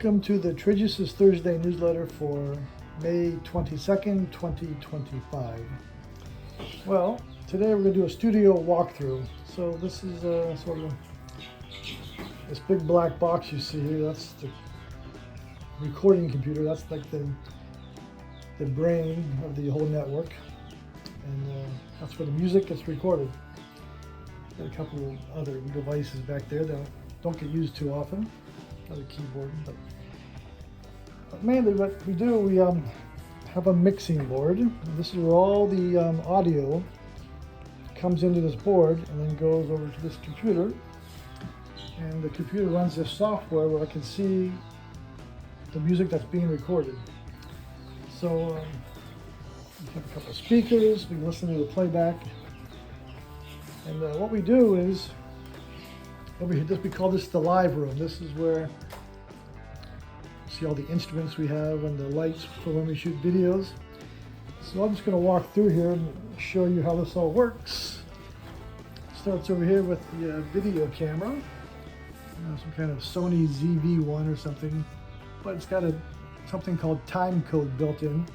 Welcome to the Trygesis Thursday Newsletter for May 22nd, 2025. Well, today we're going to do a studio walkthrough. So this is sort of this big black box you see here. That's the recording computer. That's like the brain of the whole network. And that's where the music gets recorded. Got a couple of other devices back there that don't get used too often. Another keyboard, but mainly what we do, we have a mixing board. This is where all the audio comes into this board and then goes over to this computer. And the computer runs this software where I can see the music that's being recorded. So we have a couple of speakers, we can listen to the playback. And what we do is, we call this the live room. This is where you see all the instruments we have and the lights for when we shoot videos. So I'm just going to walk through here and show you how this all works. Starts over here with the video camera. Some kind of Sony ZV-1 or something, but it's got something called time code built in,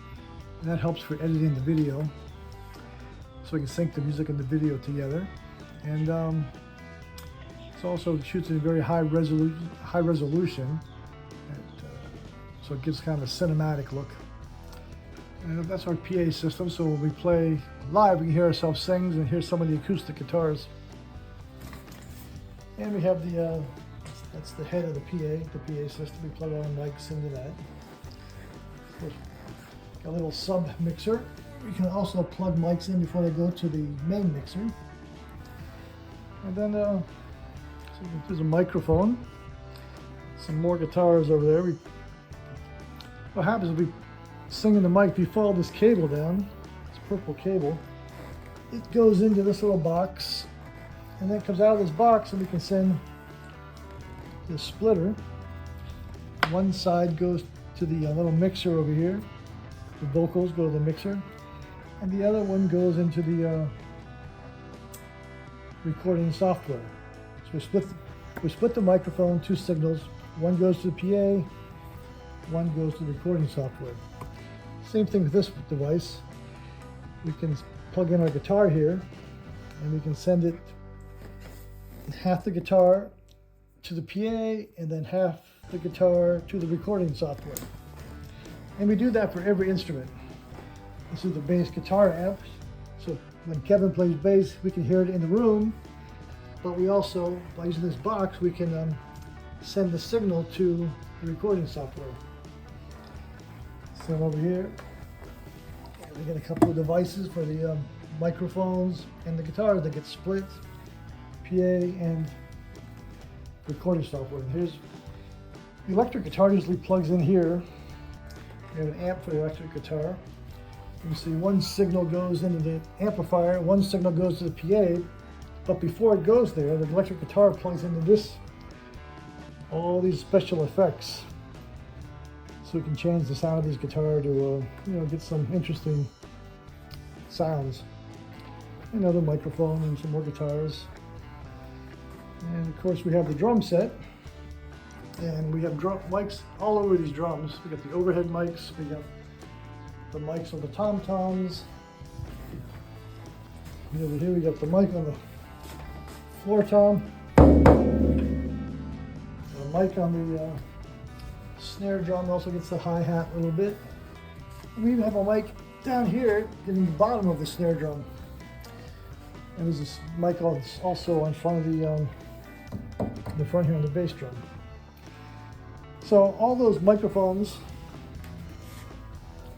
and that helps for editing the video, so we can sync the music and the video together. And it also shoots in a very high resolution, so it gives kind of a cinematic look. And that's our PA system, so when we play live, we can hear ourselves sing and hear some of the acoustic guitars. And we have that's the head of the PA system. We plug our mics into that. Of course, got a little sub mixer. We can also plug mics in before they go to the main mixer. And then there's a microphone, some more guitars over there. What happens is we sing in the mic, we follow this cable down, this purple cable. It goes into this little box, and then it comes out of this box, and we can send the splitter. One side goes to the little mixer over here. The vocals go to the mixer, and the other one goes into the recording software. So we split the microphone, two signals. One goes to the PA, one goes to the recording software. Same thing with this device. We can plug in our guitar here, and we can send it half the guitar to the PA and then half the guitar to the recording software. And we do that for every instrument. This is the bass guitar amp. So when Kevin plays bass, we can hear it in the room, but we also, by using this box, we can send the signal to the recording software. So over here, we get a couple of devices for the microphones and the guitars that get split, PA and recording software. And here's the electric guitar usually plugs in here. We have an amp for the electric guitar. You can see one signal goes into the amplifier, one signal goes to the PA, but before it goes there, the electric guitar plugs into this, all these special effects. So we can change the sound of this guitar to get some interesting sounds. Another microphone and some more guitars. And of course we have the drum set, and we have drum mics all over these drums. We got the overhead mics, we got the mics on the tom-toms. And over here we got the mic on the floor tom, the mic on the snare drum also gets the hi-hat a little bit. And we even have a mic down here in the bottom of the snare drum. And there's this mic also on front of the front here on the bass drum. So all those microphones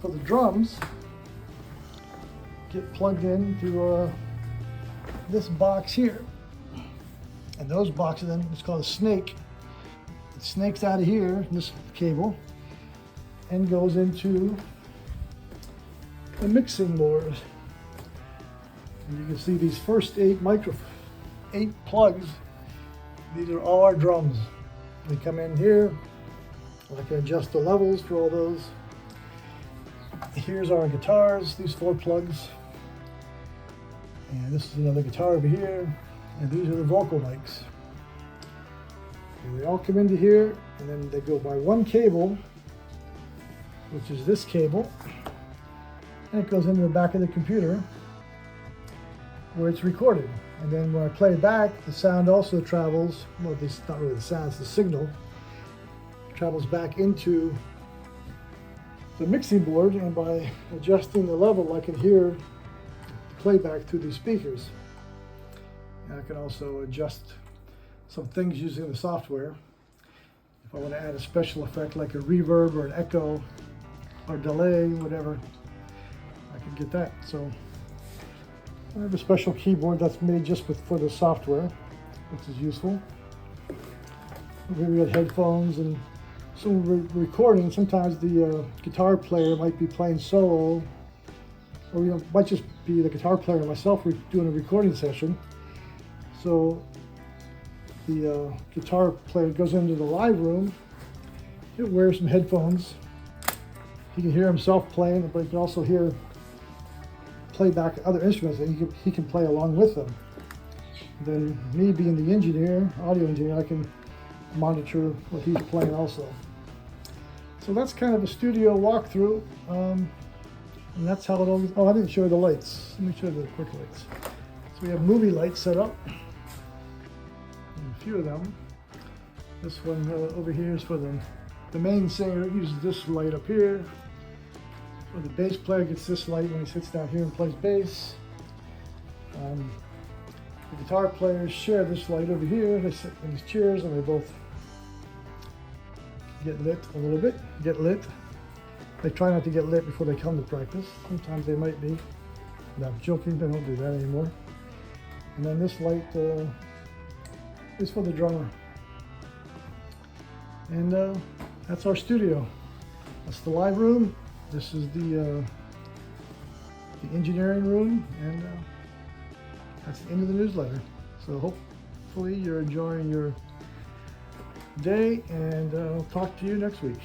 for the drums get plugged into this box here. And those boxes then, it's called a snake. It snakes out of here, this cable, and goes into the mixing board. And you can see these first 8 plugs. These are all our drums. They come in here. I can adjust the levels for all those. Here's our guitars, these 4 plugs. And this is another guitar over here. And these are the vocal mics. And they all come into here, and then they go by one cable, which is this cable, and it goes into the back of the computer where it's recorded. And then when I play it back, the sound also travels, well, it's not really the sound, it's the signal, travels back into the mixing board, and by adjusting the level, I can hear the playback through these speakers. And I can also adjust some things using the software. If I want to add a special effect like a reverb or an echo or delay, whatever, I can get that. So I have a special keyboard that's made just for the software, which is useful. Here we got headphones, and so when we're recording, sometimes the guitar player might be playing solo, or it might just be the guitar player and myself doing a recording session. So the guitar player goes into the live room, he'll wear some headphones, he can hear himself playing, but he can also play back other instruments that he can play along with them. Then me being the engineer, audio engineer, I can monitor what he's playing also. So that's kind of a studio walkthrough, and that's how it all. Oh, I didn't show the lights. Let me show you the quick lights. So we have movie lights set up, and a few of them. This one over here is for the main singer. Uses this light up here. So the bass player gets this light when he sits down here and plays bass. The guitar players share this light over here. They sit in these chairs and they both get lit a little bit, They try not to get lit before they come to practice. Sometimes they might be. No, I'm joking, they don't do that anymore. And then this light is for the drummer. And that's our studio. That's the live room. This is the engineering room, and that's the end of the newsletter. So hopefully you're enjoying your day, and I'll talk to you next week.